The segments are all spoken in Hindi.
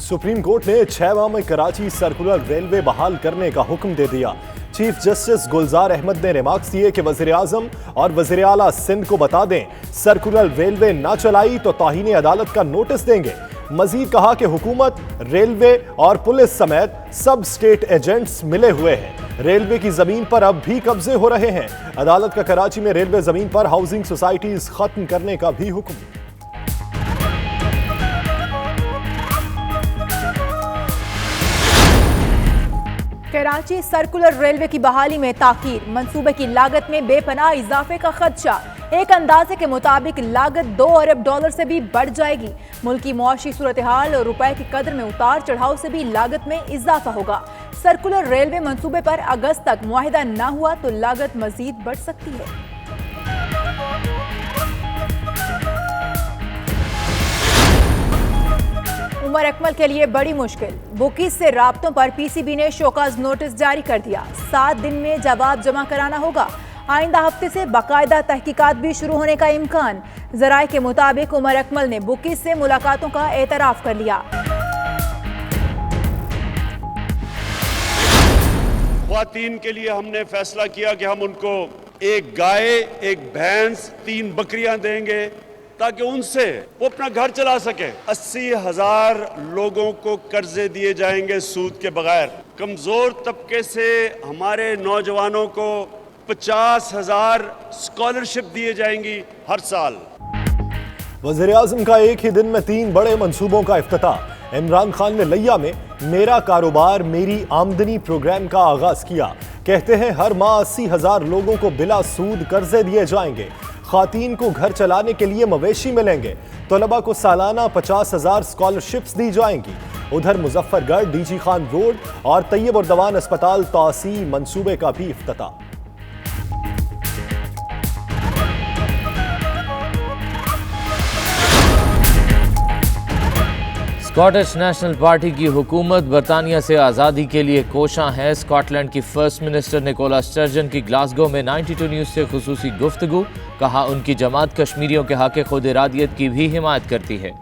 सुप्रीम कोर्ट ने 6 माह में कराची सर्कुलर रेलवे बहाल करने का हुक्म दे दिया। चीफ जस्टिस गुलजार अहमद ने रिमार्क्स दिए कि वजीर आजम और वजीर आला सिंध को बता दें सर्कुलर रेलवे ना चलाई तो तौहीन अदालत का नोटिस देंगे। मजीद कहा कि हुकूमत, रेलवे और पुलिस समेत सब स्टेट एजेंट्स मिले हुए हैं। रेलवे की जमीन पर अब भी कब्जे हो रहे हैं। अदालत का कराची में रेलवे जमीन पर हाउसिंग सोसाइटीज खत्म करने का भी हुक्म। कराची सर्कुलर रेलवे की बहाली में ताखीर, मंसूबे की लागत में बेपनाह इजाफे का खदशा। एक अंदाजे के मुताबिक लागत $2 अरब से भी बढ़ जाएगी। मुल्की मुआशी सूरत हाल और रुपए की कदर में उतार चढ़ाव से भी लागत में इजाफा होगा। सर्कुलर रेलवे मंसूबे पर अगस्त तक मुआहिदा न हुआ तो लागत मजीद बढ़ सकती है। उमर अकमल के लिए बड़ी मुश्किल, बुकीज से राब्तों पर पीसीबी ने शोकाज नोटिस जारी कर दिया। 7 दिन में जवाब जमा कराना होगा। आइंदा हफ्ते से बाकायदा तहकीकात भी शुरू होने का इम्कान। जराए के मुताबिक उमर अकमल ने बुकीज से मुलाकातों का एतराफ कर लिया। ख्वातीन के लिए हमने फैसला किया कि हम उनको एक गाय, एक भैंस, 3 बकरियां देंगे ताकि उनसे वो अपना घर चला सके। 80,000 लोगों को कर्जे दिए जाएंगे सूद के बगैर। कमजोर तबके से हमारे नौजवानों को 50,000 स्कॉलरशिप दिए जाएंगी हर साल। वज़ीर आज़म का एक ही दिन में 3 बड़े मंसूबों का इफ्तिताह। इमरान खान ने लिया में मेरा कारोबार मेरी आमदनी प्रोग्राम का आगाज किया। कहते हैं हर माह 80,000 लोगों को बिला सूद कर्जे दिए जाएंगे। खातीन को घर चलाने के लिए मवेशी मिलेंगे। तलबा को सालाना 50,000 स्कॉलरशिप्स दी जाएंगी। उधर मुजफ्फरगढ़ डीजी खान रोड और तैयब और दवान अस्पताल तौसी मंसूबे का भी इफ्तिताह। स्कॉटिश नेशनल पार्टी की हुकूमत बरतानिया से आज़ादी के लिए कोशां है। स्कॉटलैंड की फर्स्ट मिनिस्टर निकोला स्टर्जन की ग्लासगो में 92 न्यूज़ से खुसूसी गुफ्तगू। कहा उनकी जमात कश्मीरियों के हक़ खुद इरादियत की भी हिमायत करती है।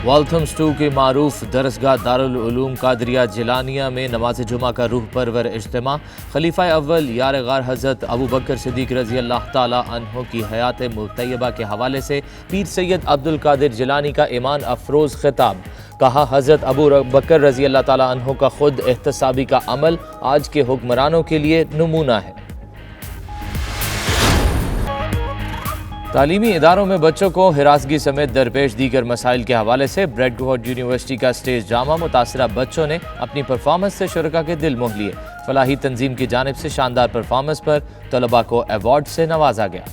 वाल्थम्स 2 की मारूफ दरसगाह दारुल उलूम कादरिया जिलानिया में नमाज जुमा का रूह परवर इज्तिमा। खलीफा अव्वल यार गार हज़रत अबू बकर सिद्दीक़ रज़ी अल्लाह ताला अन्हो की हयात मुतय्यबा के हवाले से पीर सैयद अब्दुल कादिर जिलानी का ईमान अफरोज़ खिताब। कहा हज़रत अबू बकर रज़ी अल्लाह ताला अन्हो का खुद एहतसाबी का अमल आज के हुक्मरानों के लिए नमूना है। तालीमी इदारों में बच्चों को हिरासगी समेत दरपेश दीगर मसाइल के हवाले से ब्रेडफोर्ड यूनिवर्सिटी का स्टेज ड्रामा। मुतासरा बच्चों ने अपनी परफॉर्मेंस से शुरका के दिल मोह लिए। फलाही तंजीम की जानिब से शानदार परफॉर्मेंस पर तलबा को अवार्ड से नवाजा गया।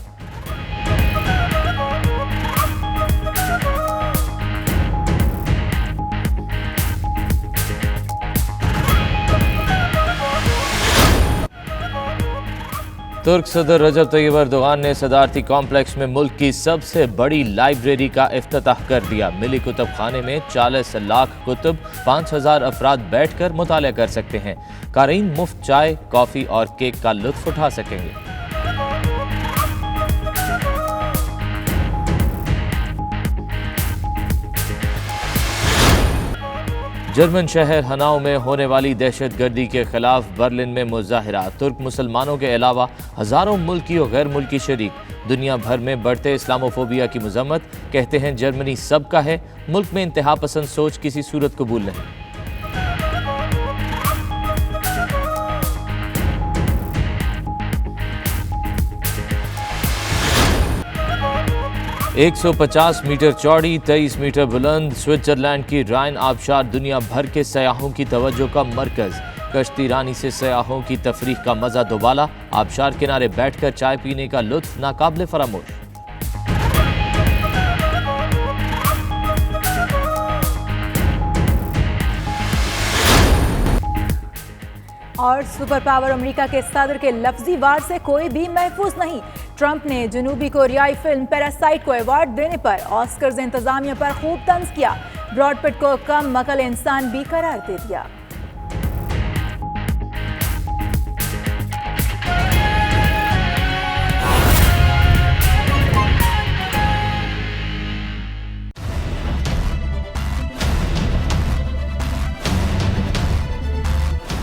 तुर्क सदर रजब तैयब एर्दोगान ने सदारती कॉम्प्लेक्स में मुल्क की सबसे बड़ी लाइब्रेरी का इफ्तिताह कर दिया। मिली कुतुब खाने में 40 लाख कुतुब 5,000 अफराद बैठकर मुताला कर सकते हैं। क़ारीन मुफ्त चाय, कॉफ़ी और केक का लुत्फ उठा सकेंगे। जर्मन शहर हनाओ में होने वाली दहशतगर्दी के खिलाफ बर्लिन में मुजाहिरा। तुर्क मुसलमानों के अलावा हज़ारों मुल्की और गैर मुल्की शरीक। दुनिया भर में बढ़ते इस्लामोफोबिया की मजम्मत। कहते हैं जर्मनी सबका है, मुल्क में इंतहा पसंद सोच किसी सूरत कबूल नहीं। एक 150 मीटर चौड़ी 23 मीटर बुलंद स्विट्जरलैंड की राइन आबशार दुनिया भर के सयाहों की तवज्जो का मरकज। कश्ती रानी से सयाहों की तफरीह का मजा दोबाला। आबशार किनारे बैठकर चाय पीने का लुत्फ नाकाबिले फरामोश। और सुपर पावर अमेरिका के सदर के लफ्जी वार से कोई भी महफूज नहीं। ट्रंप ने जनूबी कोरियाई फिल्म पैरासाइट को अवार्ड देने पर ऑस्कर्स इंतजामिया पर खूब तंज किया। ब्रॉड पिट को कम मकल इंसान भी करार दे दिया।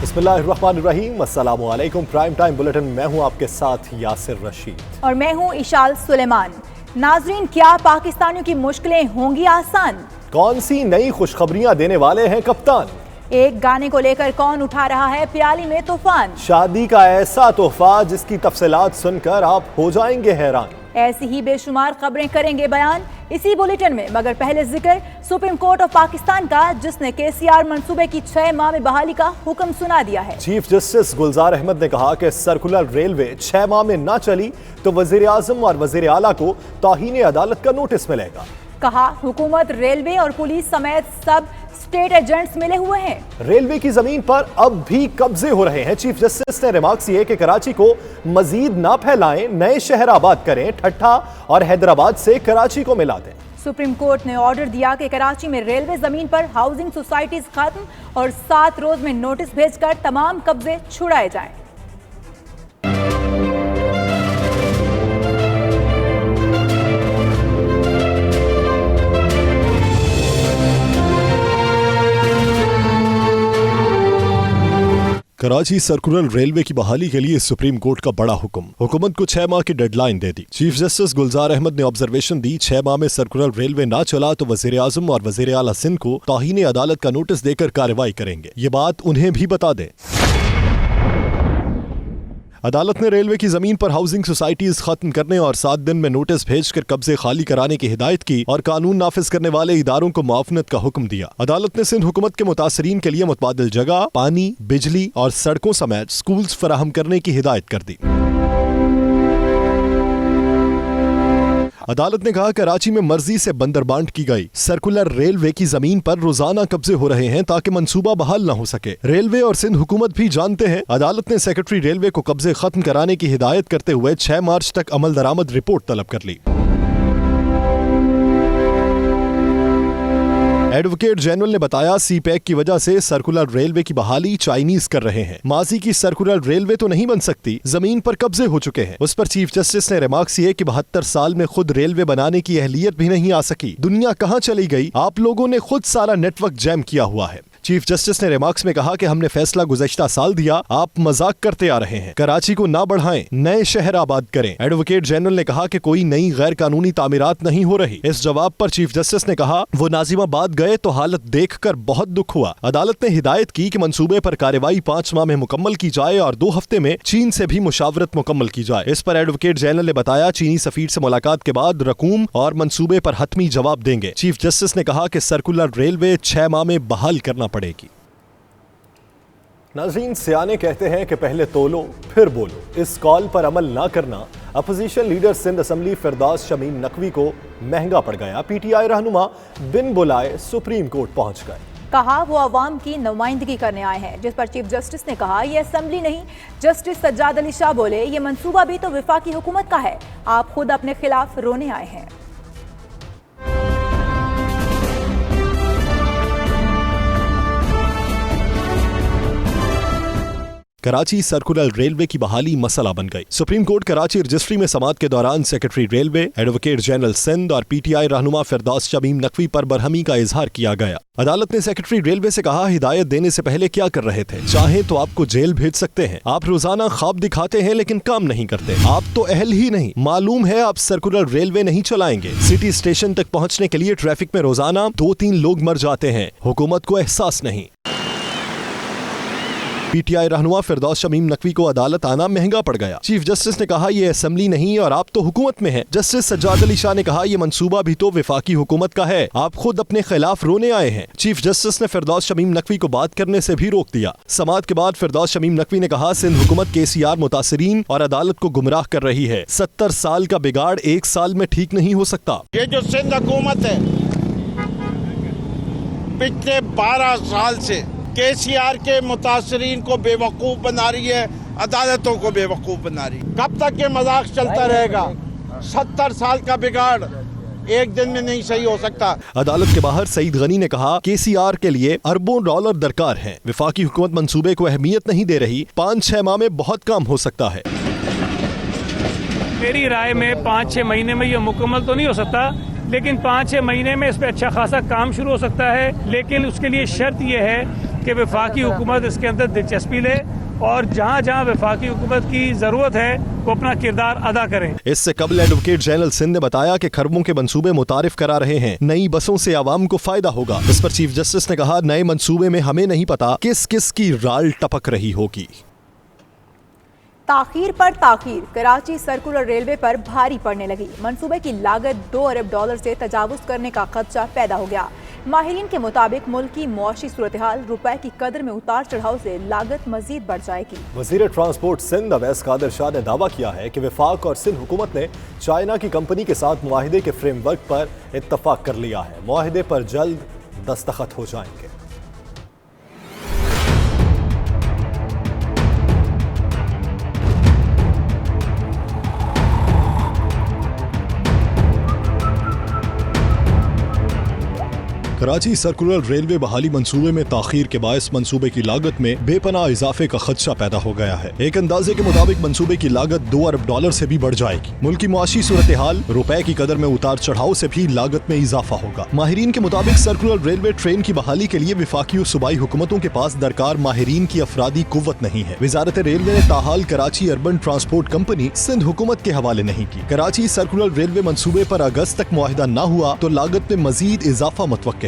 बिस्मिल्लाहिर्रहमानिर्रहीम, अस्सलामु अलैकुम। प्राइम टाइम बुलेटिन, मैं हूं आपके साथ यासिर रशीद और मैं हूं इशाल सुलेमान। नाजरीन, क्या पाकिस्तानियों की मुश्किलें होंगी आसान? कौन सी नई खुशखबरियां देने वाले हैं कप्तान? एक गाने को लेकर कौन उठा रहा है प्याली में तूफान? शादी का ऐसा तोहफा जिसकी तफसीलात सुनकर आप हो जाएंगे हैरान। ऐसी ही बेशुमार खबरें करेंगे बयान इसी बुलेटिन में, मगर पहले जिक्र सुप्रीम कोर्ट ऑफ पाकिस्तान का, जिसने केसीआर मंसूबे की 6 माह में बहाली का हुक्म सुना दिया है। चीफ जस्टिस गुलजार अहमद ने कहा कि सर्कुलर रेलवे 6 माह में ना चली तो वजीर आजम और वजीर आला को तौहीन अदालत का नोटिस मिलेगा। कहा, हुकूमत, रेलवे और पुलिस समेत सब स्टेट एजेंट्स मिले हुए हैं। रेलवे की जमीन पर अब भी कब्जे हो रहे हैं। चीफ जस्टिस ने रिमार्क्स किए कि कराची को मजीद ना फैलाएं, नए शहर आबाद करें, ठट्ठा और हैदराबाद से कराची को मिला दें। सुप्रीम कोर्ट ने ऑर्डर दिया कि कराची में रेलवे जमीन पर हाउसिंग सोसाइटीज खत्म और 7 रोज में नोटिस भेजकर तमाम कब्जे छुड़ाए जाएं। कराची सर्कुलर रेलवे की बहाली के लिए सुप्रीम कोर्ट का बड़ा हुक्म। हुकूमत को 6 माह की डेडलाइन दे दी। चीफ जस्टिस गुलजार अहमद ने ऑब्जर्वेशन दी, 6 माह में सर्कुलर रेलवे ना चला तो वजीर आजम और वजीर आला सिंध को तौहीन अदालत का नोटिस देकर कार्रवाई करेंगे। ये बात उन्हें भी बता दें। अदालत ने रेलवे की जमीन पर हाउसिंग सोसाइटीज खत्म करने और 7 दिन में नोटिस भेजकर कब्जे खाली कराने की हिदायत की और कानून नाफिज करने वाले इदारों को मुआवनत का हुक्म दिया। अदालत ने सिंध हुकूमत के मुतासरीन के लिए मुतबादिल जगह, पानी, बिजली और सड़कों समेत स्कूल्स फराहम करने की हिदायत कर दी। अदालत ने कहा, कराची में मर्जी से बंदरबांट की गई सर्कुलर रेलवे की जमीन पर रोजाना कब्जे हो रहे हैं ताकि मंसूबा बहाल न हो सके। रेलवे और सिंध हुकूमत भी जानते हैं। अदालत ने सेक्रेटरी रेलवे को कब्जे खत्म कराने की हिदायत करते हुए 6 मार्च तक अमल दरामद रिपोर्ट तलब कर ली। एडवोकेट जनरल ने बताया, CPEC की वजह से सर्कुलर रेलवे की बहाली चाइनीज कर रहे हैं। माजी की सर्कुलर रेलवे तो नहीं बन सकती, जमीन पर कब्जे हो चुके हैं। उस पर चीफ जस्टिस ने रिमार्क्स किए कि 72 साल में खुद रेलवे बनाने की अहलियत भी नहीं आ सकी। दुनिया कहाँ चली गई? आप लोगों ने खुद सारा नेटवर्क जैम किया हुआ है। चीफ जस्टिस ने रिमार्क्स में कहा कि हमने फैसला गुज़श्ता साल दिया, आप मजाक करते आ रहे हैं। कराची को ना बढ़ाएं, नए शहर आबाद करें। एडवोकेट जनरल ने कहा कि कोई नई गैर कानूनी तामीरात नहीं हो रही। इस जवाब पर चीफ जस्टिस ने कहा, वो नाजिमाबाद गए तो हालत देखकर बहुत दुख हुआ। अदालत ने हिदायत की कि मंसूबे पर कार्रवाई 5 माह में मुकम्मल की जाए और 2 हफ्ते में चीन से भी मुशावरत मुकम्मल की जाए। इस पर एडवोकेट जनरल ने बताया, चीनी सफीर से मुलाकात के बाद रकूम और मंसूबे पर हतमी जवाब देंगे। चीफ जस्टिस ने कहा कि सर्कुलर रेलवे 6 माह में बहाल करना पड़ेगी। नाज़रीन, सियाने कहते हैं कि पहले तोलो फिर बोलो। इस कॉल पर अमल ना करना अपोजिशन लीडर सिंध असम्बली फिरदौस शमीम नकवी को महंगा पड़ गया। PTI रहनुमा बिन बुलाए सुप्रीम कोर्ट पहुंच गए। कहा, वो अवाम की नुमाइंदगी करने आए हैं, जिस पर चीफ जस्टिस ने कहा, यह असम्बली नहीं। जस्टिस सज्जाद अली शाह बोले, ये मंसूबा भी तो विफाकी हुकूमत का है, आप खुद अपने खिलाफ रोने आए हैं। कराची सर्कुलर रेलवे की बहाली मसला बन गई। सुप्रीम कोर्ट कराची रजिस्ट्री में समाअत के दौरान secretary railway, advocate general Sindh और PTI रहनुमा फिरदौस शमीम नकवी पर बरहमी का इजहार किया गया। अदालत ने सेक्रेटरी रेलवे से कहा, हिदायत देने से पहले क्या कर रहे थे? चाहे तो आपको जेल भेज सकते हैं। आप रोजाना ख्वाब दिखाते हैं लेकिन काम नहीं करते। आप तो अहल ही नहीं। मालूम है आप सर्कुलर रेलवे नहीं चलाएंगे। सिटी स्टेशन तक पहुंचने के लिए ट्रैफिक में रोजाना 2-3 लोग मर जाते हैं। हुकूमत को एहसास नहीं। PTI रहनुमा फिरदौस शमीम नकवी को अदालत आना महंगा पड़ गया। चीफ जस्टिस ने कहा, यह असेंबली नहीं और आप तो हुकूमत में हैं। जस्टिस सज्जाद अली शाह ने कहा, यह मंसूबा भी तो विफाकी हुकूमत का है, आप खुद अपने खिलाफ रोने आए हैं। चीफ जस्टिस ने फिरदौस शमीम नकवी को बात करने से भी रोक दिया। समाअत के बाद फिरदौस शमीम नकवी ने कहा, सिंध हुकूमत KCR मुतासरीन और अदालत को गुमराह कर रही है। 70 साल का बिगाड़ 1 साल में ठीक नहीं हो सकता। ये जो सिंध हुकूमत है, पिछले 12 साल से KCR के मुतासरीन को बेवकूफ बना रही है, अदालतों को बेवकूफ बना रही है। कब तक ये मजाक चलता रहेगा? 70 साल का बिगाड़ एक दिन में नहीं सही हो सकता। अदालत के बाहर सईद गनी ने कहा, KCR के लिए अरबों डॉलर दरकार हैं। विफाकी हुकूमत मंसूबे को अहमियत नहीं दे रही। 5-6 माह में बहुत काम हो सकता है। मेरी राय में 5-6 महीने में ये मुकम्मल तो नहीं हो सकता, लेकिन 5-6 महीने में इस पर अच्छा खासा काम शुरू हो सकता है। लेकिन उसके लिए शर्त यह है कि वफाकी हुकूमत इसके अंदर दिलचस्पी ले और जहाँ जहाँ वफाकी हुकूमत की ज़रूरत है वो अपना किरदार अदा करें। इससे कबल एडवोकेट जनरल सिंध ने बताया कि खरबों के मंसूबे मुतारिफ करा रहे हैं, नई बसों से आवाम को फायदा होगा। इस पर चीफ जस्टिस ने कहा, नए मंसूबे में हमें नहीं पता किस किस की राल टपक रही होगी। ताखीर पर ताखीर कराची सर्कुलर रेलवे पर भारी पड़ने लगी। मंसूबे की लागत $2 अरब से तजावुज करने का खदशा पैदा हो गया। माहिरीन के मुताबिक मुल्क की मुआशी सूरत हाल, रुपए की कदर में उतार चढ़ाव से लागत मजीद बढ़ जाएगी। वजीर ट्रांसपोर्ट सिंध अवैस कादिर शाह ने दावा किया है कि वफाक और सिंध हुकूमत ने चाइना की कंपनी के साथ मुआहिदे के फ्रेमवर्क पर इत्तफाक कर लिया है। मुआहिदे पर जल्द दस्तखत हो जाएंगे। कराची सर्कुलर रेलवे बहाली मंसूबे में ताखीर के बायस मंसूबे की लागत में बेपनाह इजाफे का खदशा पैदा हो गया है। एक अंदाजे के मुताबिक मंसूबे की लागत $2 अरब से भी बढ़ जाएगी। मुल्क की मुआशी सूरत हाल, रुपए की कदर में उतार चढ़ाव से भी लागत में इजाफा होगा। माहिरीन के मुताबिक सर्कुलर रेलवे ट्रेन की बहाली के लिए विफाकी और सूबाई हुकूमतों के पास दरकार माहिरीन की अफरादी कुव्वत नहीं है। वजारत रेलवे ने ताहाल Karachi urban transport company Sindh हुकूमत के हवाले नहीं की। कराची सर्कुलर रेलवे मंसूबे पर अगस्त तक मुआहिदा न हुआ तो लागत में मजीद इजाफा मुतवक्के है।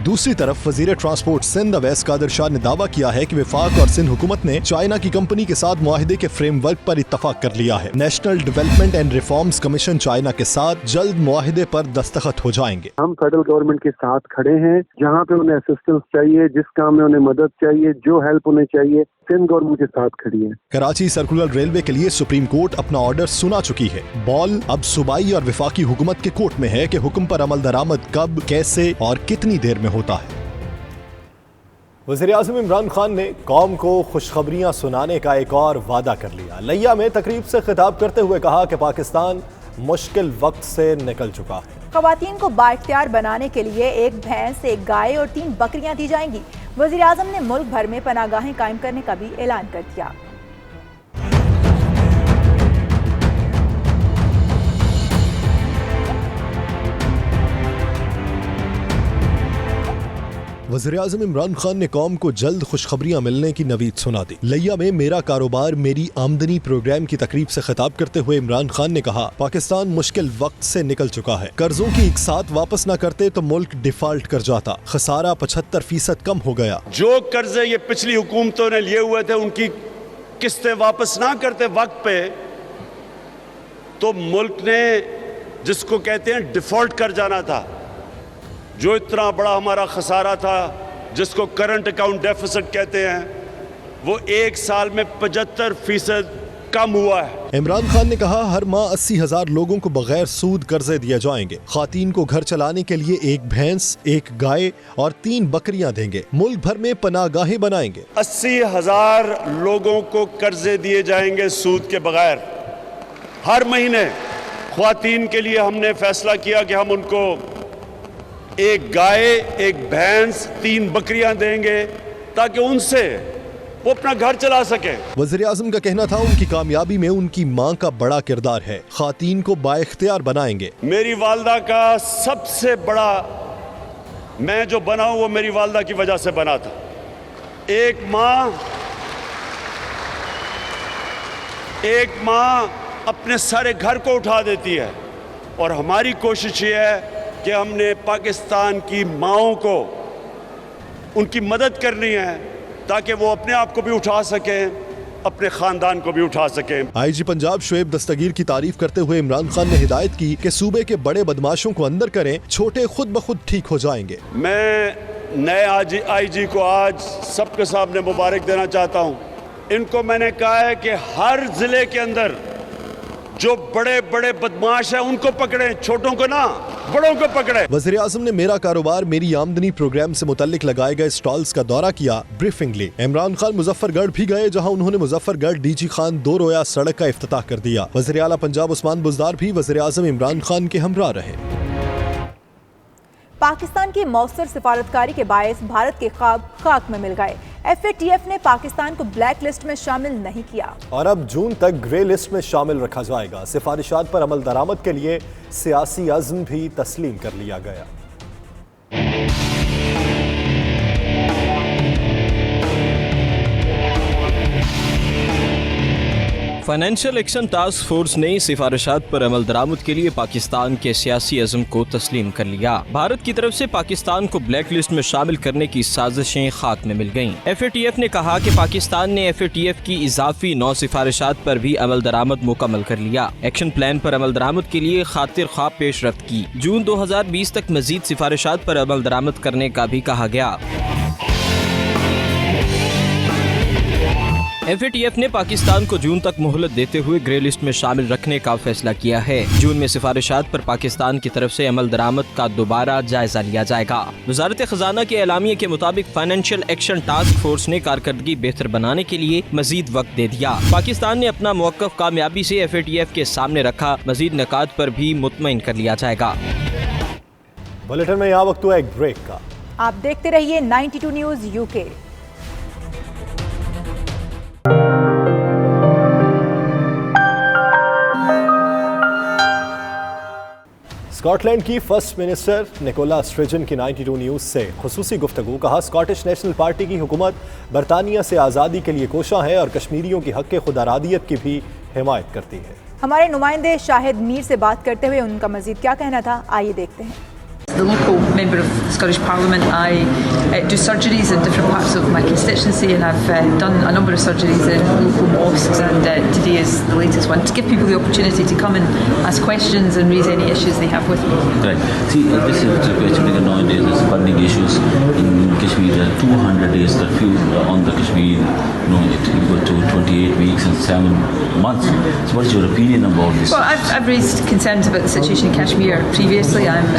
दूसरी तरफ वजीर ट्रांसपोर्ट सिंध अवैस कादिर शाह ने दावा किया है कि वफाक और सिंध हुकूमत ने चाइना की कंपनी के साथ मुआहिदे के फ्रेमवर्क पर इत्तफाक कर लिया है। National development and reforms commission China के साथ जल्द मुआहिदे पर दस्तखत हो जाएंगे। हम फेडरल गवर्नमेंट के साथ खड़े हैं, जहाँ पे उन्हें असिस्टेंस चाहिए, जिस काम में उन्हें मदद चाहिए, जो हेल्प उन्हें चाहिए, सिंध गवर्नमेंट के साथ खड़ी है। कराची सर्कुलर रेलवे के लिए सुप्रीम कोर्ट अपना ऑर्डर सुना चुकी है। बॉल अब सूबाई और वफाकी हुकूमत के कोर्ट में है कि हुक्म पर अमल दरामद कब, कैसे और कितनी देर में होता है। वज़ीर-ए-आज़म इमरान खान ने कौम को खुशखबरियां सुनाने का एक और वादा कर लिया। लिया में तकरीब से खिताब करते हुए कहा कि पाकिस्तान मुश्किल वक्त से निकल चुका है। खवातीन को बाइख्तियार बनाने के लिए 1 भैंस, 1 गाय और 3 बकरियां दी जाएंगी। वज़ीर-ए-आज़म ने मुल्क भर में पनागाहें कायम करने का भी ऐलान कर दिया। वज़ीर-ए-आज़म इमरान खान ने कौम को जल्द खुशखबरियां मिलने की नवीद सुना दी। लिया में मेरा कारोबार मेरी आमदनी प्रोग्राम की तकरीब से खिताब करते हुए इमरान खान ने कहा, पाकिस्तान मुश्किल वक्त से निकल चुका है। कर्जों की एक साथ वापस न करते तो मुल्क डिफॉल्ट कर जाता। खसारा 75% कम हो गया। जो कर्जे ये पिछली हुकूमतों ने लिए हुए थे उनकी किस्तें वापस ना करते वक्त पे, तो मुल्क ने जिसको कहते हैं डिफॉल्ट कर जाना था। जो इतना बड़ा हमारा खसारा था, जिसको करंट अकाउंट डेफिसिट कहते हैं, वो 1 साल में 75% कम हुआ है। इमरान खान ने कहा, हर माह 80,000 लोगों को बगैर सूद कर्जे दिए जाएंगे। खातीन को घर चलाने के लिए 1 भैंस, 1 गाय और 3 बकरियां देंगे। मुल्क भर में पनागाहें बनाएंगे। 80,000 लोगों को कर्जे दिए जाएंगे सूद के बगैर हर महीने। खातीन के लिए हमने फैसला किया कि हम उनको 1 गाय, 1 भैंस, 3 बकरियां देंगे ताकि उनसे वो अपना घर चला सके। वज़ीर-ए-आज़म का कहना था, उनकी कामयाबी में उनकी मां का बड़ा किरदार है। खातीन को बाइख्तियार बनाएंगे। मेरी वालदा का सबसे बड़ा, मैं जो बना हूं वो मेरी वालदा की वजह से बना था। एक मां अपने सारे घर को उठा देती है, और हमारी कोशिश ये है कि हमने पाकिस्तान की माओं को उनकी मदद करनी है ताकि वो अपने आप को भी उठा सकें, अपने खानदान को भी उठा सकें। आईजी पंजाब शुएब दस्तगीर की तारीफ करते हुए इमरान खान ने हिदायत की कि सूबे के बड़े बदमाशों को अंदर करें, छोटे खुद ब खुद ठीक हो जाएंगे। मैं नए आईजी को आज सबके सामने मुबारक देना चाहता हूँ। इनको मैंने कहा है कि हर जिले के अंदर जो बड़े बड़े बदमाश हैं उनको पकड़ें, छोटों को ना, बड़ों को पकड़े। वज़ीर-ए-आज़म ने मेरा कारोबार मेरी आमदनी प्रोग्राम से मुतल्लिक लगाए गए स्टॉल्स का दौरा किया, ब्रीफिंग ली। इमरान खान मुजफ्फरगढ़ भी गए, जहां उन्होंने मुजफ्फरगढ़ डीजी खान 2 रोया सड़क का इफ्तिताह कर दिया। वज़ीर आला पंजाब उस्मान बुज़दार भी वज़ीर-ए-आज़म इमरान खान के हमरा रहे। पाकिस्तान की मौसर सिफारतकारी के बायस भारत के ख्वाब खाक में मिल गए। FATF ने पाकिस्तान को ब्लैक लिस्ट में शामिल नहीं किया और अब जून तक ग्रे लिस्ट में शामिल रखा जाएगा। सिफारिशात पर अमल दरामद के लिए सियासी अज़्म भी तस्लीम कर लिया गया। फाइनेंशियल एक्शन टास्क फोर्स ने सिफारिशात पर अमल दरामद के लिए पाकिस्तान के सियासी अज़्म को तस्लीम कर लिया। भारत की तरफ से पाकिस्तान को ब्लैक लिस्ट में शामिल करने की साजिशें खाक में मिल गईं। FATF ने कहा कि पाकिस्तान ने FATF की इजाफी 9 सिफारिशात पर भी अमल दरामद मुकम्मल कर लिया। एक्शन प्लान पर अमल दरामद के लिए खातिर ख्वाह पेशरफ्त की। जून 2020 तक मजीद सिफारिशात पर अमल दरामद करने का भी कहा गया। FATF ने पाकिस्तान को जून तक मोहलत देते हुए ग्रे लिस्ट में शामिल रखने का फैसला किया है। जून में सिफारिशात पर पाकिस्तान की तरफ से अमल दरामद का दोबारा जायजा लिया जाएगा। वजारत खजाना के एलामिये के मुताबिक फाइनेंशियल एक्शन टास्क फोर्स ने कारकर्दगी बेहतर बनाने के लिए मजीद वक्त दे दिया। पाकिस्तान ने अपना मौक़िफ़ कामयाबी से FATF के सामने रखा। मजीद निकात पर भी मुतमईन कर लिया जाएगा। बुलेटिन में यहाँ वक्त हुआ एक ब्रेक का। आप देखते रहिए 92 न्यूज़ UK। स्कॉटलैंड की फर्स्ट मिनिस्टर निकोला स्ट्रेजन की 92 न्यूज़ से खुसूसी गुफ्तगू। कहा, स्कॉटिश नेशनल पार्टी की हुकूमत बरतानिया से आज़ादी के लिए कोशा है और कश्मीरियों की हक़ खुदारादियत की भी हिमायत करती है। हमारे नुमाइंदे शाहिद मीर से बात करते हुए उनका मजीद क्या कहना था, आइए देखते हैं। The local member of Scottish Parliament, I do surgeries in different parts of my constituency, and I've done a number of surgeries in local mosques, and today is the latest one, to give people the opportunity to come and ask questions and raise any issues they have with me. Right. See, this is actually nowadays is funding issues in Kashmir. 200 days curfew on the Kashmir. It equal to 28 weeks and 7 months. So what is your opinion about this? Well, I've raised concerns about the situation in Kashmir previously. I'm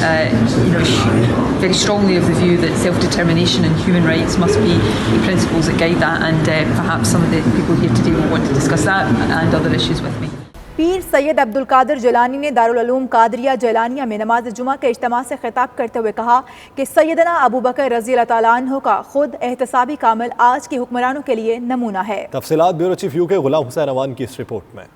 very strongly of the view that self-determination and human rights must be the principles that guide that, and perhaps some of the people here today will want to discuss that and other issues with me. पीर सैयद अब्दुल कादिर जिलानी ने दारुल उलूम कादरिया जिलानिया में नमाज जुमा के इज्तिमा से खिताब करते हुए कहा कि सैयदना अबू बकर रज़ी अल्लाह ताला अन्हु का खुद एहतसाबी कामिल आज के हुक्मरानों के लिए नमूना है। तफसीलात bureau chief UK Ghulam Hussain Awan की इस रिपोर्ट में।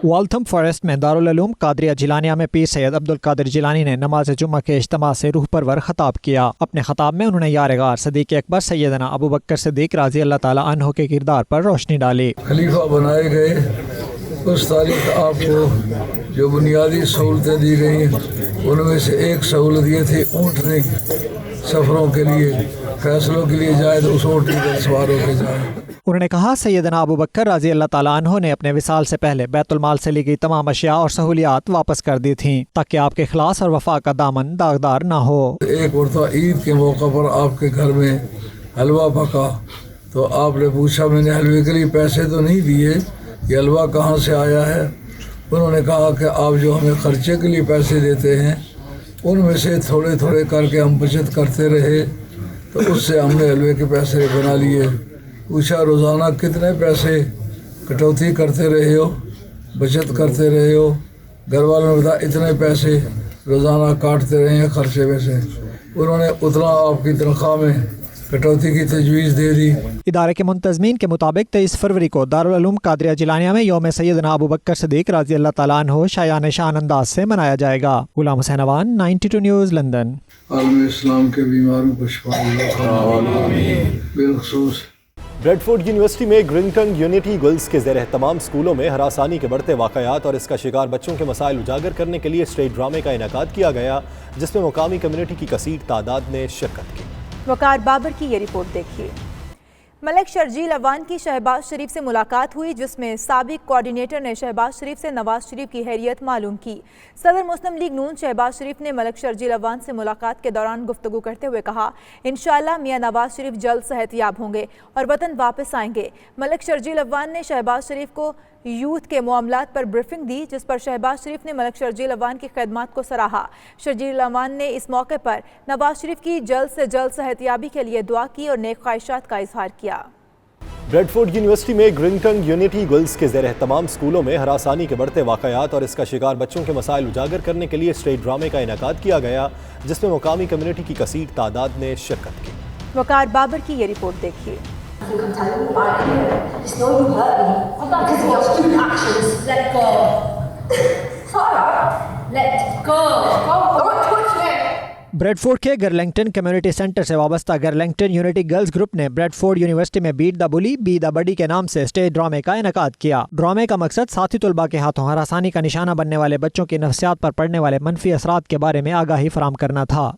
वाल्थम फॉरेस्ट में दारुल उलूम कादरिया जिलानिया में पीर सैयद अब्दुल कादिर जिलानी ने नमाज जुम्मा के इज्तिमा से रूह परवर खिताब किया। अपने खिताब में उन्होंने यार-ए-गार सदीक़ अकबर सैयदना अबू बकर सिद्दीक़ रज़ी अल्लाह ताला अन्हु के किरदार पर रोशनी डाली। खलीफा बनाए गए उस तारीख आपको जो बुनियादी सहूलतें दी गई उनमें से एक सहूलत ये थी ऊँटनी सफ़रों के लिए फैसलों के लिए जाए तो उस ऊँटनी पर सवार होकर जाए। उन्होंने कहा, सैयदना अबू बकर रज़ी अल्लाह ताला अन्हु ने अपने विसाल से पहले बैतुल माल से ली गई तमाम अशिया और सहूलियात वापस कर दी थीं ताकि आपके इखलास और वफा का दामन दागदार न हो। एक मरतबा ईद के मौका पर आपके घर में हलवा पका तो आपने पूछा, मैंने हलवे के लिए पैसे तो नहीं दिए, ये हलवा कहाँ से आया है? उन्होंने कहा कि आप जो हमें खर्चे के लिए पैसे देते हैं उनमें से थोड़े थोड़े करके हम बचत करते रहे तो उससे हमने हलवे के पैसे बना लिए। पूछा, रोज़ाना कितने पैसे कटौती करते रहे हो, बचत करते रहे हो? घर वालों ने बताया इतने पैसे रोज़ाना काटते रहे हैं खर्चे में से। उन्होंने उतना आपकी तनख्वाह में कटौती की तजवीज़ दे दी। इदारे के मुंतज़मीन के मुताबिक 23 फरवरी को दारुल उलूम कादरिया जिलानिया में यौम सैयदना अबू बकर सिद्दीक़ रज़ी अल्लाह ताला अन्हु शायान शान अंदाज से मनाया जाएगा। Ghulam Hussain Awan, 92 news, London. आलम इस्लाम के बीमारों को शिफा बिलखुसूस ब्रेडफोर्ड यूनिवर्सिटी में ग्रिंगटन यूनिटी गर्ल्स के ज़ेर तमाम स्कूलों में हरासानी के बढ़ते वाक़यात और इसका शिकार बच्चों के मसाइल उजागर करने के लिए स्टेज ड्रामे का इनेकाद किया गया, जिसमें मुकामी कम्युनिटी की कसीर तादाद ने शिरकत की। वकार बाबर की ये रिपोर्ट देखिए। मलिक शर्जील अवान की शहबाज शरीफ से मुलाकात हुई, जिसमें साबिक कोऑर्डिनेटर ने शहबाज शरीफ से नवाज शरीफ की हैरियत मालूम की। सदर मुस्लिम लीग नून शहबाज शरीफ ने मलिक शर्जील अवान से मुलाकात के दौरान गुफ्तगू करते हुए कहा, इंशाअल्लाह मियां नवाज शरीफ जल्द सेहतयाब होंगे और वतन वापस आएंगे। मलिक शर्जील अवान ने शहबाज शरीफ को यूथ के मामलात पर ब्रीफिंग दी, जिस पर शहबाज शरीफ ने मलिक शर्जील अवान की खिदमत को सराहा। शर्जील अवान ने इस मौके पर नवाज शरीफ की जल्द से जल्द सेहतयाबी के लिए दुआ की और नेक ख्वाहिशात का इजहार किया। ब्रेडफोर्ड यूनिवर्सिटी में ग्रिंगटन यूनिटी गर्ल्स के ज़ेर तमाम स्कूलों में हरासानी के बढ़ते वाक़यात और इसका शिकार बच्चों के मसाइल उजागर करने के लिए स्टेज ड्रामे का इनेकाद किया गया, जिसमें मुकामी कम्युनिटी की कसीर तादाद ने शिरकत की। वकार बाबर की ये रिपोर्ट देखिए। think I'm telling you about it. It's no, you hurt me. Because of your stupid actions. Let go. It's not alright. Let go. Don't touch me. Bradford के गर्लिंगटन कम्युनिटी सेंटर से वाबस्ता गर्लिंगटन यूनिटी गर्ल्स ग्रुप ने ब्रेडफोर्ड यूनिवर्सिटी में beat the bully be the buddy के नाम से स्टेज ड्रामे का इनेकाद किया। ड्रामे का मकसद साथी तलबा के हाथों हरासानी का निशाना बनने वाले बच्चों की नफ्सियात पर पड़ने वाले मनफी असरात के बारे में आगाही फराहम करना था।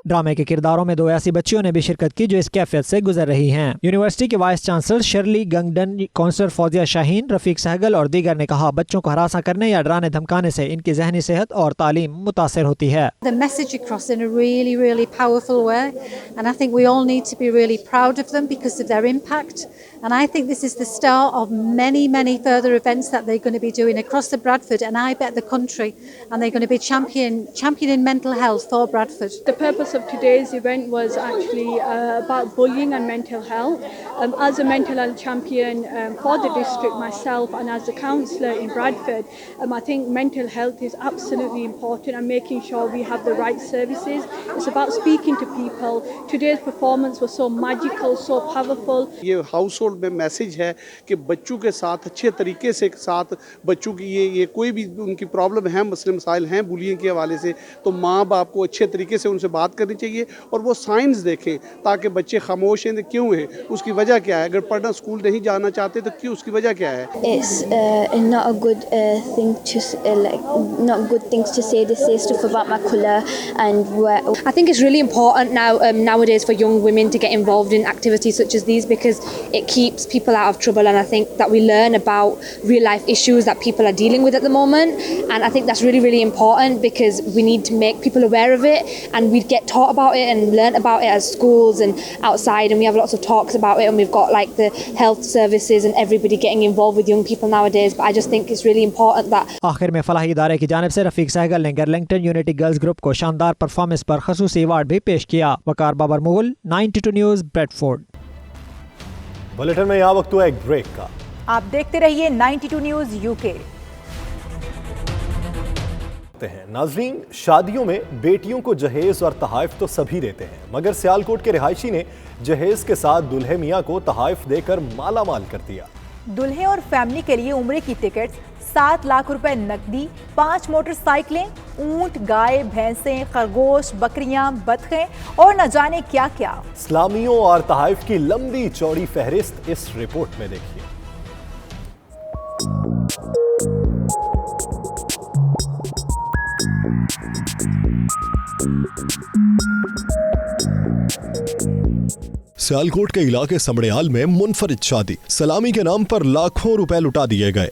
ड्रामे के किरदारों में 2 ऐसी बच्चियों ने भी शिरकत की जो इस कैफियत से गुजर रही हैं। यूनिवर्सिटी के vice chancellor Shirley Congdon, councillor Fauzia Shaheen, Rafiq Sehgal और दीगर ने कहा, बच्चों को हरासा करने या डराने धमकाने से इनकी जहनी सेहत और तालीम मुतासर होती है। The message across in a really, really powerful way, and I think we all need to be really proud of them because of their impact. And I think this is the start of many, many further events that they're going to be doing across the Bradford and I bet the country, and they're going to be championing mental health for Bradford. The purpose of today's event was actually about bullying and mental health. As a mental health champion for the district myself and as a counsellor in Bradford, I think mental health is absolutely important and making sure we have the right services. It's about speaking to people. Today's performance was so magical, so powerful. ये हाउसहोल्ड में मैसेज है कि बच्चों के साथ अच्छे तरीके से साथ बच्चों की ये कोई भी उनकी प्रॉब्लम है, मसले मसाइल हैं बुलिंग के हवाले से, तो माँ बाप को अच्छे तरीके से उनसे बात करनी चाहिए और वो साइंस देखें ताकि बच्चे खामोश हैं क्यों हैं, उसकी वजह क्या है, अगर पढ़ना स्कूल नहीं जाना चाहते तो क्यों, उसकी वजह क्या है। It's not a good thing to not good things to say stuff about my colour and I think it's really important nowadays for young women to get involved in activities such as these because it keeps people out of trouble, and I think that we learn about real life issues that people are dealing with at the moment, and I think that's really, really important because we need to make people aware of it and we get taught about it and learn about it at schools and outside, and we have lots of talks about it, and we've got like the health services and everybody getting involved with young people nowadays, but I just think it's really important that आखिर में फलाही इदारे की जानिब से रफीक सहगल ने गर्लिंगटन यूनिटी गर्ल्स ग्रुप को शानदार परफॉर्मेंस पर खसूसी अवार्ड भी पेश किया। Waqar Babar Mughal, 92 news, Bradford. Bulletin में यहाँ वक्त हुआ एक ब्रेक का। आप देखते रहिए 92 न्यूज़ यूके। नाजरीन, शादियों में बेटियों को जहेज और तहाइफ तो सभी देते हैं, मगर सियालकोट के रिहायशी ने जहेज के साथ दुल्हे मियाँ को तहाइफ देकर माला माल कर दिया। दुल्हे और फैमिली के लिए उम्रे की टिकट, 7 लाख रुपए नकदी, 5 मोटरसाइकिलें, ऊंट, गाय, भैंसें, खरगोश, बकरियां, बतखें और न जाने क्या क्या। इस्लामियों और तहाइफ की लंबी चौड़ी फहरिस्त इस रिपोर्ट में देखिए। सियालकोट के इलाके समड़ियाल में मुनफरिद शादी, सलामी के नाम पर लाखों रुपए लुटा दिए गए।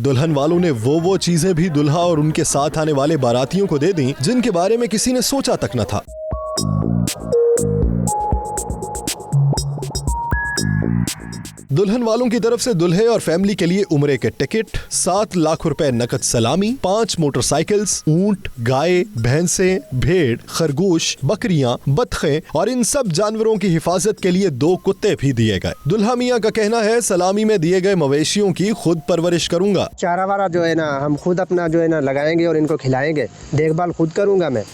दुल्हन वालों ने वो चीजें भी दुल्हा और उनके साथ आने वाले बारातियों को दे दी जिनके बारे में किसी ने सोचा तक न था। दुल्हन वालों की तरफ से दुल्हे और फैमिली के लिए उम्रे के टिकट, 7 लाख रुपए नकद सलामी, 5 मोटरसाइकिल्स, ऊंट, गाय, भैंसें, भेड़, खरगोश, बकरियां, बतखें और इन सब जानवरों की हिफाजत के लिए 2 कुत्ते भी दिए गए। दुल्हा मियाँ का कहना है, सलामी में दिए गए मवेशियों की खुद परवरिश करूंगा। चारा वारा जो है ना हम खुद अपना जो है ना लगाएंगे और इनको खिलाएंगे, देखभाल खुद करूंगा मैं,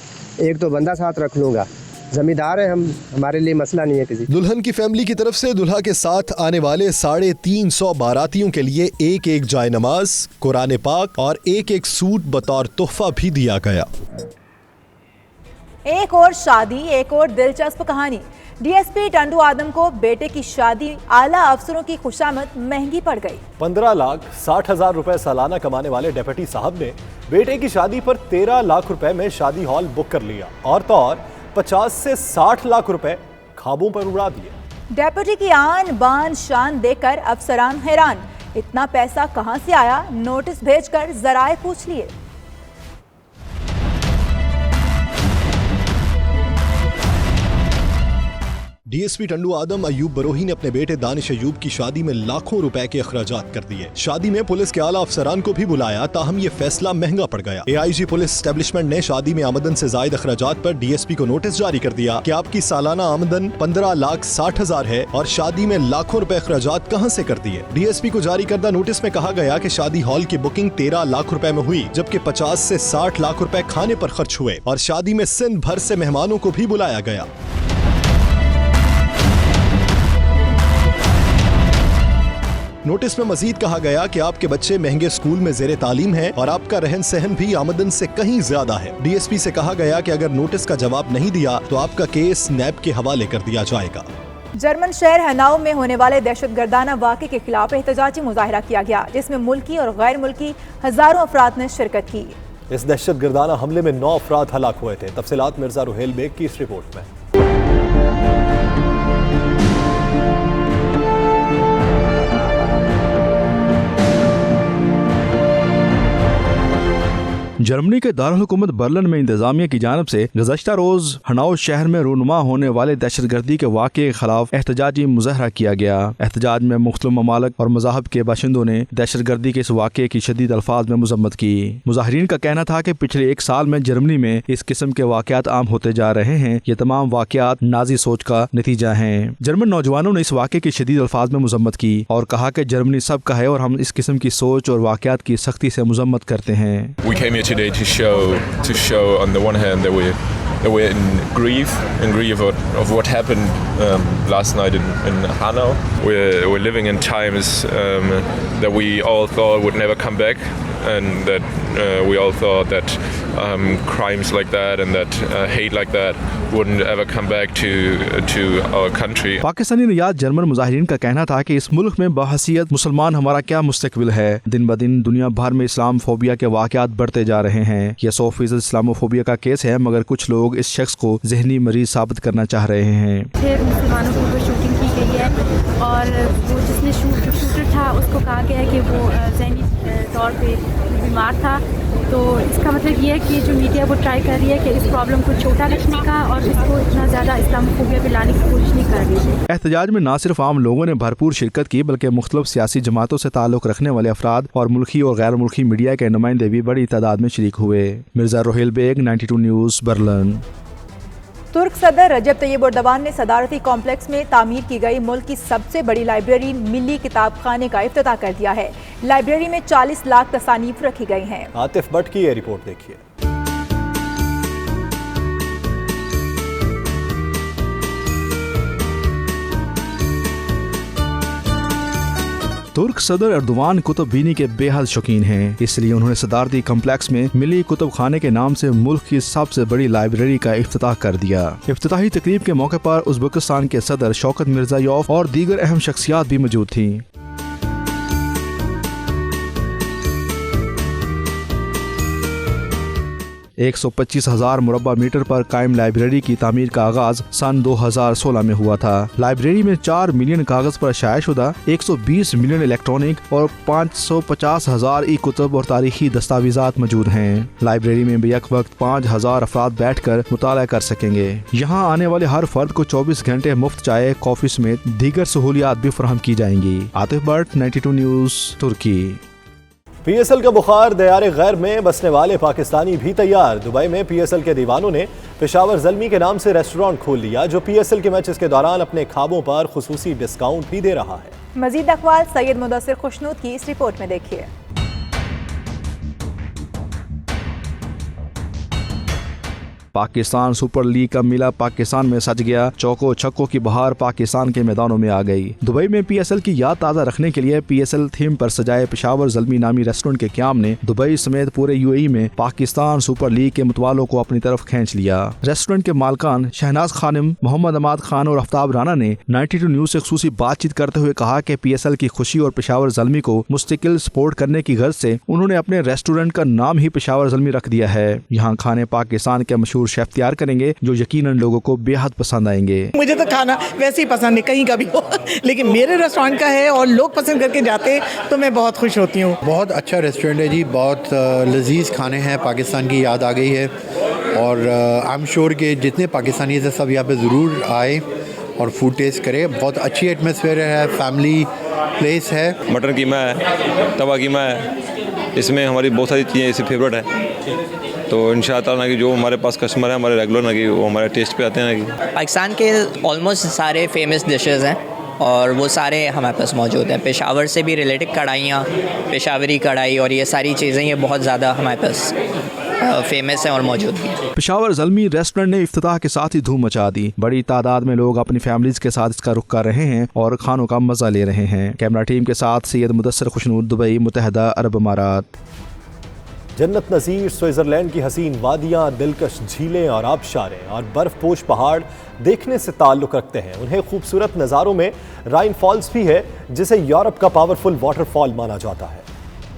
एक तो बंदा साथ रख लूंगा, जमींदार है हम, हमारे लिए मसला नहीं है किसी। दुल्हन की फैमिली की तरफ से दुल्हा के साथ आने वाले 350 बारातियों के लिए एक जाय नमाज, कुरान पाक और एक सूट बतौर तोहफा भी दिया गया। एक और शादी, एक और दिलचस्प कहानी। डीएसपी टंडू आदम को बेटे की शादी आला अफसरों की खुशामद महंगी पड़ गई। 15,60,000 रुपए सालाना कमाने वाले डिप्टी साहब ने बेटे की शादी पर 13 लाख रुपए में शादी हॉल बुक कर लिया और तो और 50 से 60 लाख रुपए खाबों पर उड़ा दिए। डेप्यूटी की आन बान शान देकर अफसरान हैरान, इतना पैसा कहां से आया, नोटिस भेजकर जराए पूछ लिए। डीएसपी टंडू आदम अयूब बरोही ने अपने बेटे दानिश अयूब की शादी में लाखों रुपए के अखराजात कर दिए। शादी में पुलिस के आला अफसरान को भी बुलाया, ताहम ये फैसला महंगा पड़ गया। एआईजी पुलिस एस्टेब्लिशमेंट ने शादी में आमदन से जायद अखराजात पर डीएसपी को नोटिस जारी कर दिया कि आपकी सालाना आमदन 15,60,000 है और शादी में लाखों रुपए अखराजात कहां से कर दिए। डीएसपी को जारी करदा नोटिस में कहा गया कि शादी हॉल की बुकिंग 13 लाख रुपए में हुई, जबकि 50 से 60 लाख रुपए खाने पर खर्च हुए और शादी में सिंध भर से मेहमानों को भी बुलाया गया। नोटिस में मजीद कहा गया कि आपके बच्चे महंगे स्कूल में जेरे तालीम हैं और आपका रहन सहन भी आमदन से कहीं ज्यादा है। डीएसपी से कहा गया कि अगर नोटिस का जवाब नहीं दिया तो आपका केस नैब के हवाले कर दिया जाएगा। जर्मन शहर हनाऊ में होने वाले दहशतगर्दाना वाक़े के खिलाफ एहतजाजी मुजाहिरा किया गया, जिसमें मुल्की और गैर मुल्की हजारों अफराद ने शिरकत की। इस दहशतगर्दाना हमले में 9 अफराद हलाक हुए थे। तफसीलात मिर्जा रुहेल बेग की इस रिपोर्ट में। जर्मनी के दारुल हुकूमत बर्लिन में इंतजामिया की जानब से गुज़श्ता रोज हनाऊ शहर में रूनुमा होने वाले दहशतगर्दी के वाक़े के खिलाफ एहतजाजी मुज़ाहरा किया गया। एहतजाज में मुख्तलिफ ममालिक और मज़ाहब के बाशिंदों ने दहशतगर्दी के इस वाक़े की शदीद अल्फाज में मज़म्मत की। मुज़ाहिरीन का कहना था कि पिछले 1 साल में जर्मनी में इस किस्म के वाक़यात आम होते जा रहे हैं। ये तमाम वाक़यात नाजी सोच का नतीजा हैं। जर्मन नौजवानों ने इस वाक़े की शदीद अल्फाज में मज़म्मत की और कहा कि जर्मनी सबका है और हम इस किस्म की सोच और वाक़यात की सख्ती से मज़म्मत करते हैं। Today to show on the one hand that we're in grief of what happened last night in Hanau. We're living in times that we all thought would never come back, and that we all thought that crimes like that and that hate like that wouldn't ever come back to our country. Pakistani नियाज़ जर्मन मुजाहिरीन का कहना था कि इस मुल्क में बहसीयत मुसलमान हमारा क्या मुस्तकबिल है। दिन ब दिन दुनिया भर में इस्लाम फोबिया के वाक़यात बढ़ते जा रहे हैं। यह 100% इस्लामोफोबिया का केस है, मगर कुछ लोग इस शख्स को जहनी मरीज साबित करना चाह रहे हैं। मुसलमानों के ऊपर शूटिंग की गई है और वो जिसने शूटर था उसको कहा गया है कि वो जहनी तौर पे बीमार था। तो इसका मतलब ये है कि जो मीडिया वो ट्राई कर रही है कि इस प्रॉब्लम को छोटा रखने का और इसको इतना ज़्यादा इस्लामोफोबिया पे लाने की कोशिश नहीं कर रही है। एहतजाज में न सिर्फ आम लोगों ने भरपूर शिरकत की, बल्कि मुख्तलिफ सियासी जमातों से ताल्लुक़ रखने वाले अफराद और मुल्की और गैर मुल्की मीडिया के नुमाइंदे भी बड़ी तादाद में शरीक हुए। Mirza Ruhail Baig, 92 news, Berlin. तुर्क सदर रजब तैयब एर्दोगान ने सदारती कॉम्प्लेक्स में तामीर की गई मुल्क की सबसे बड़ी लाइब्रेरी मिली किताब खाने का इफ्तिताह कर दिया है। लाइब्रेरी में 40 लाख तसानीफ रखी गई हैं। आतिफ भट्ट की ये रिपोर्ट देखिए। तुर्क सदर एर्दोगान कुतुब बीनी के बेहद शौकीन हैं, इसलिए उन्होंने सदारती कम्प्लेक्स में मिली कुतुब खाने के नाम से मुल्क की सबसे बड़ी लाइब्रेरी का इफ्तिताह कर दिया। इफ्तिताही तकरीब के मौके पर उज़्बेकिस्तान के सदर शौकत मिर्ज़ायोफ और दीगर अहम शख्सियात भी मौजूद थीं। 125,000 मुरब्बा मीटर पर कायम लाइब्रेरी की तामीर का आगाज सन 2016 में हुआ था। लाइब्रेरी में 4 मिलियन कागज पर शाया-शुदा, 120 मिलियन इलेक्ट्रॉनिक और 550,000 ई कुतुब और तारीखी दस्तावेजात मौजूद हैं। लाइब्रेरी में बेयक वक्त 5,000 अफराद बैठ कर मुताला कर सकेंगे। यहाँ आने वाले हर फर्द को 24 घंटे मुफ्त चाय, कॉफी समेत दीगर सहूलियात भी फराहम की जाएंगी। आतिफ भट्ट, 92 न्यूज़, तुर्की। पीएसएल का बुखार दयारे गैर में बसने वाले पाकिस्तानी भी तैयार। दुबई में पीएसएल के दीवानों ने पेशावर ज़ल्मी के नाम से रेस्टोरेंट खोल लिया, जो पीएसएल के मैचेस के दौरान अपने खाबों पर खुसूसी डिस्काउंट भी दे रहा है। मजीद अखबार सैयद मुदस्सिर खुशनूद की इस रिपोर्ट में देखिए। पाकिस्तान सुपर लीग का मेला पाकिस्तान में सज गया। चौको छक्कों की बहार पाकिस्तान के मैदानों में आ गई। दुबई में पीएसएल की याद ताज़ा रखने के लिए पीएसएल थीम पर सजाए पेशावर ज़ल्मी नामी रेस्टोरेंट के क़याम ने दुबई समेत पूरे यूएई में पाकिस्तान सुपर लीग के मुतवालों को अपनी तरफ खींच लिया। रेस्टोरेंट के मालकान शहनाज खानिम, मोहम्मद अमाद खान और आफ्ताब राना ने 92 न्यूज़ से खुसूसी बातचीत करते हुए कहा कि पीएसएल की खुशी और पेशावर ज़ल्मी को मुस्तकिल सपोर्ट करने की गर्ज से उन्होंने अपने रेस्टोरेंट का नाम ही पेशावर ज़ल्मी रख दिया है। यहाँ खाने पाकिस्तान के मशहूर शेफ तैयार करेंगे जो यकीनन लोगों को बेहद पसंद आएंगे। मुझे तो खाना वैसे ही पसंद है, कहीं का भी हो, लेकिन मेरे रेस्टोरेंट का है और लोग पसंद करके जाते तो मैं बहुत खुश होती हूँ। बहुत अच्छा रेस्टोरेंट है जी, बहुत लजीज खाने हैं, पाकिस्तान की याद आ गई है और आई एम श्योर कि जितने पाकिस्तानी हैं सब यहाँ पे ज़रूर आए और फूड टेस्ट करें। बहुत अच्छी एटमॉस्फेयर है, फैमिली प्लेस है। मटन कीमा है, तवा कीमा है, इसमें हमारी बहुत सारी चीज़ें इससे फेवरेट है। तो इंशाअल्लाह ना कि जो हमारे पास कस्टमर है हमारे रेगुलर ना कि वो हमारे टेस्ट पे आते हैं ना कि पाकिस्तान के ऑलमोस्ट सारे फेमस डिशेस हैं और वो सारे हमारे पास मौजूद हैं। पेशावर से भी रिलेटेड कढ़ाइयाँ, पेशावरी कढ़ाई और ये सारी चीज़ें ये बहुत ज़्यादा हमारे पास फेमस हैं और मौजूद भी हैं। पेशावर ज़ल्मी रेस्टोरेंट ने इफ्तिताह के साथ ही धूम मचा दी। बड़ी तादाद में लोग अपनी फैमिलीज के साथ इसका रुख कर रहे हैं और खानों का मजा ले रहे हैं। कैमरा टीम के साथ सैयद मुदस्सर खुशनूर, दुबई, मुत्तहदा अरब अमारात। जन्नत नज़ीर स्विट्ज़रलैंड की हसीन वादियाँ, दिलकश झीलें और आबशारें और बर्फपोश पहाड़ देखने से ताल्लुक़ रखते हैं। उन्हें खूबसूरत नज़ारों में राइन फॉल्स भी है, जिसे यूरोप का पावरफुल वाटरफॉल माना जाता है।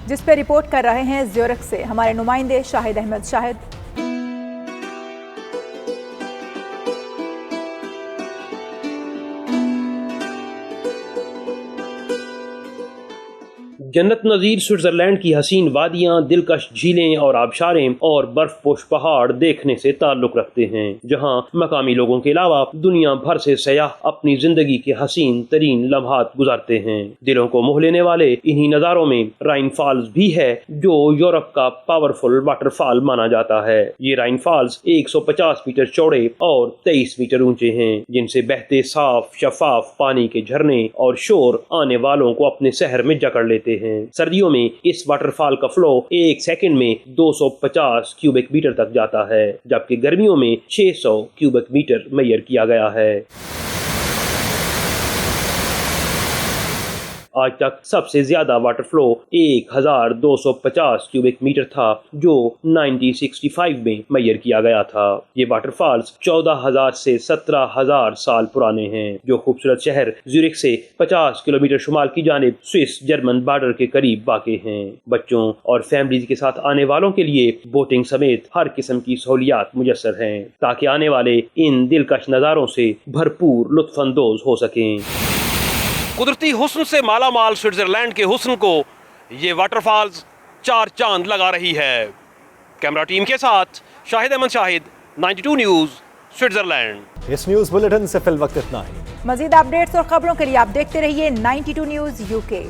जिस पे रिपोर्ट कर रहे हैं ज्यूरिख से हमारे नुमाइंदे शाहिद अहमद। शाहिद, जन्नत नज़ीर स्विट्ज़रलैंड की हसीन वादियाँ, दिलकश झीलें और आबशारें और बर्फपोश पहाड़ देखने से ताल्लुक़ रखते हैं, जहां मकामी लोगों के अलावा दुनिया भर से सयाह अपनी जिंदगी के हसीन तरीन लम्हात गुजारते हैं। दिलों को मोह लेने वाले इन्हीं नज़ारों में राइन फॉल्स भी है, जो यूरोप का पावरफुल वाटरफॉल माना जाता है। ये राइन फॉल्स 150 मीटर चौड़े और 23 मीटर ऊंचे हैं, जिनसे बहते साफ शफाफ पानी के झरने और शोर आने वालों को अपने शहर में जकड़ लेते हैं। सर्दियों में इस वाटरफॉल का फ्लो 1 सेकंड में 250 क्यूबिक मीटर तक जाता है, जबकि गर्मियों में 600 क्यूबिक मीटर मेजर किया गया है। आज तक सबसे ज्यादा वाटर फ्लो 1250 क्यूबिक मीटर था, जो 1965 में मेजर किया गया था। ये वाटरफॉल्स 14,000 से 17,000 साल पुराने हैं, जो खूबसूरत शहर ज्यूरिख से 50 किलोमीटर शुमाल की जानिब स्विस जर्मन बॉर्डर के करीब वाक़े हैं। बच्चों और फैमिलीज के साथ आने वालों के लिए बोटिंग समेत हर किस्म की सहूलियात मुयस्सर हैं, ताकि आने वाले इन दिलकश नज़ारों से भरपूर लुत्फानंदोज हो सकें। कुदरती हुस्न से मालामाल स्विट्जरलैंड के हुस्न को ये वाटरफॉल्स 4 चांद लगा रही है। कैमरा टीम के साथ शाहिद अहमद शाहिद, 92 न्यूज़, स्विट्जरलैंड। इस न्यूज़ बुलेटिन से फिल वक्त इतना ही। मजीद अपडेट्स और खबरों के लिए आप देखते रहिए 92 न्यूज़ UK।